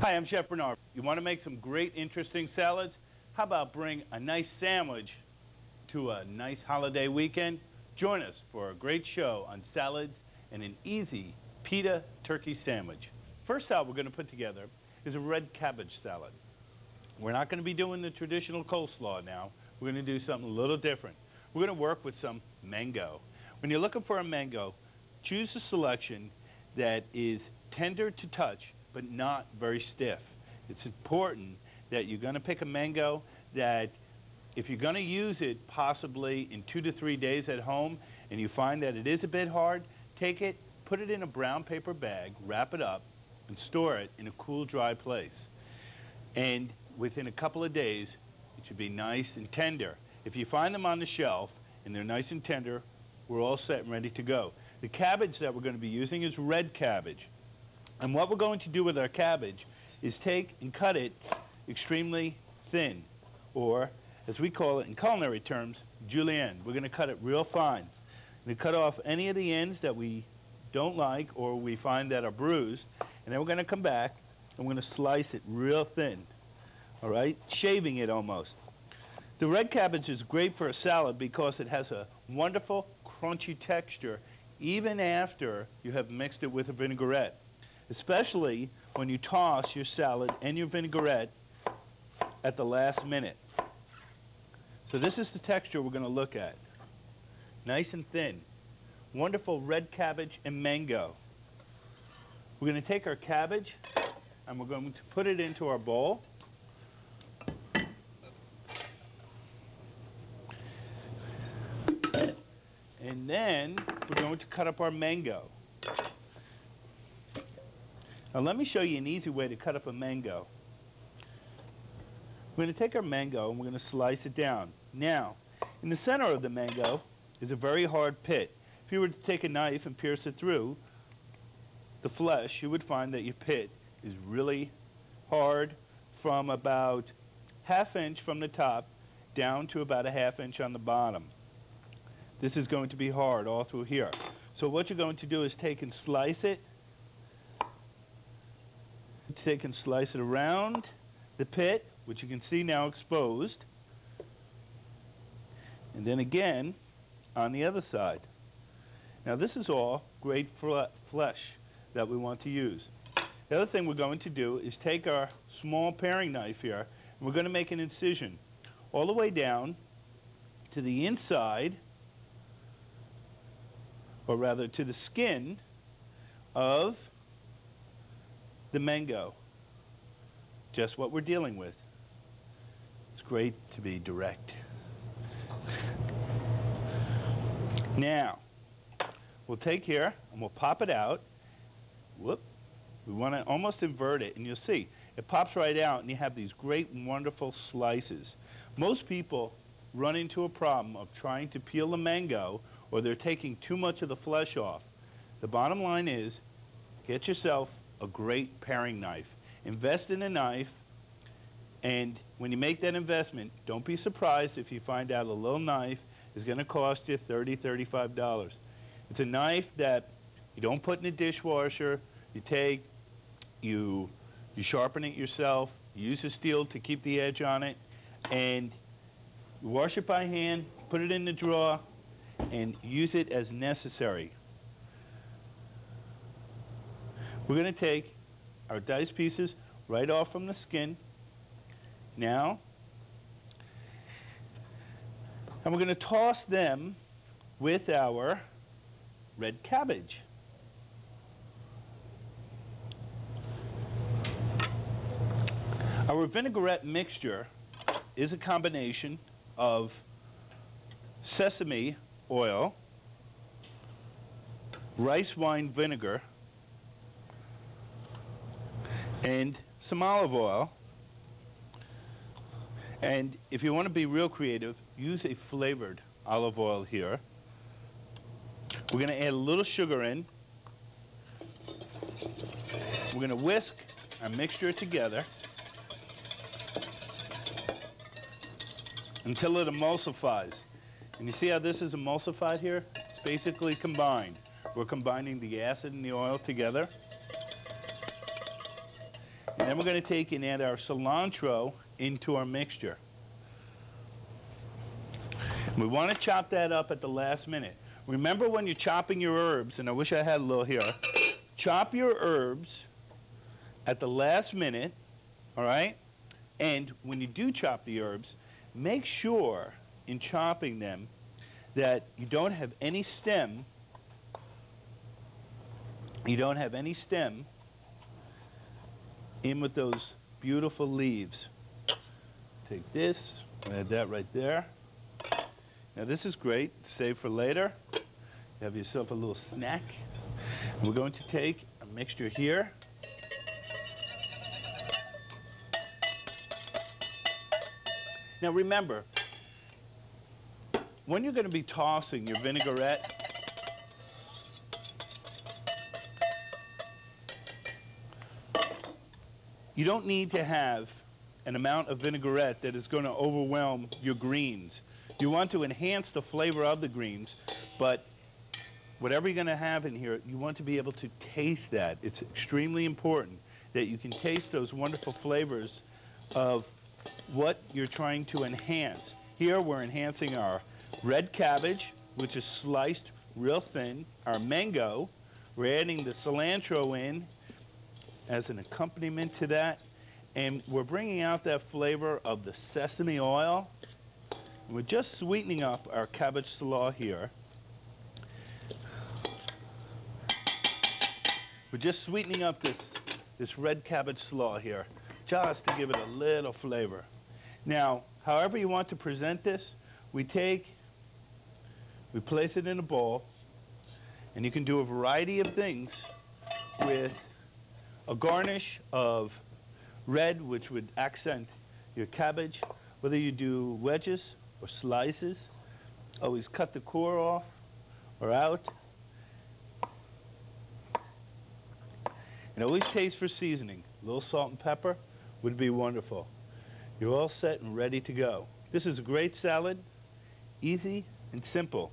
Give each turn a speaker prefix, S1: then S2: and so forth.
S1: Hi, I'm Chef Bernard. You want to make some great, interesting salads? How about bring a nice sandwich to a nice holiday weekend? Join us for a great show on salads and an easy pita turkey sandwich. First salad we're going to put together is a red cabbage salad. We're not going to be doing the traditional coleslaw now. We're going to do something a little different. We're going to work with some mango. When you're looking for a mango, choose a selection that is tender to touch but not very stiff. It's important that you're going to pick a mango that if you're going to use it possibly in 2 to 3 days at home and you find that it is a bit hard, take it, put it in a brown paper bag, wrap it up, and store it in a cool, dry place. And within a couple of days, it should be nice and tender. If you find them on the shelf and they're nice and tender, we're all set and ready to go. The cabbage that we're going to be using is red cabbage. And what we're going to do with our cabbage is take and cut it extremely thin, or as we call it in culinary terms, julienne. We're going to cut it real fine. We're going to cut off any of the ends that we don't like or we find that are bruised, and then we're going to come back and we're going to slice it real thin, all right, shaving it almost. The red cabbage is great for a salad because it has a wonderful crunchy texture even after you have mixed it with a vinaigrette, especially when you toss your salad and your vinaigrette at the last minute. So this is the texture we're going to look at. Nice and thin. Wonderful red cabbage and mango. We're going to take our cabbage and we're going to put it into our bowl. And then we're going to cut up our mango. Now let me show you an easy way to cut up a mango. We're going to take our mango and we're going to slice it down. Now, in the center of the mango is a very hard pit. If you were to take a knife and pierce it through the flesh, you would find that your pit is really hard from about ½ inch from the top down to about a ½ inch on the bottom. This is going to be hard all through here. So what you're going to do is take and slice it. Take and slice it around the pit, which you can see now exposed. And then again on the other side. Now this is all great flesh that we want to use. The other thing we're going to do is take our small paring knife here and we're going to make an incision all the way down to the inside, or rather to the skin of the mango. Just what we're dealing with. It's great to be direct. Now, we'll take here and we'll pop it out. Whoop. We want to almost invert it, and you'll see it pops right out and you have these great and wonderful slices. Most people run into a problem of trying to peel the mango, or they're taking too much of the flesh off. The bottom line is, get yourself a great paring knife. Invest in a knife, and when you make that investment, don't be surprised if you find out a little knife is going to cost you $30, $35. It's a knife that you don't put in a dishwasher. You take, you sharpen it yourself, you use a steel to keep the edge on it, and you wash it by hand, put it in the drawer, and use it as necessary. We're going to take our diced pieces right off from the skin now, and we're going to toss them with our red cabbage. Our vinaigrette mixture is a combination of sesame oil, rice wine vinegar, and some olive oil. And if you want to be real creative, use a flavored olive oil here. We're going to add a little sugar in. We're going to whisk our mixture together until it emulsifies. And you see how this is emulsified here? It's basically combined. We're combining the acid and the oil together. Then we're going to take and add our cilantro into our mixture. We want to chop that up at the last minute. Remember when you're chopping your herbs, and I wish I had a little here, chop your herbs at the last minute, all right? And when you do chop the herbs, make sure in chopping them that you don't have any stem. You don't have any stem in with those beautiful leaves. Take this, add that right there. Now this is great, save for later. You have yourself a little snack. We're going to take a mixture here. Now remember, when you're going to be tossing your vinaigrette, you don't need to have an amount of vinaigrette that is going to overwhelm your greens. You want to enhance the flavor of the greens, but whatever you're going to have in here, you want to be able to taste that. It's extremely important that you can taste those wonderful flavors of what you're trying to enhance. Here we're enhancing our red cabbage, which is sliced real thin, our mango. We're adding the cilantro in as an accompaniment to that, and we're bringing out that flavor of the sesame oil. We're just sweetening up our cabbage slaw here. We're just sweetening up this red cabbage slaw here, just to give it a little flavor. Now, however you want to present this, we place it in a bowl, and you can do a variety of things with a garnish of red, which would accent your cabbage, whether you do wedges or slices. Always cut the core off or out. And always taste for seasoning. A little salt and pepper would be wonderful. You're all set and ready to go. This is a great salad, easy and simple.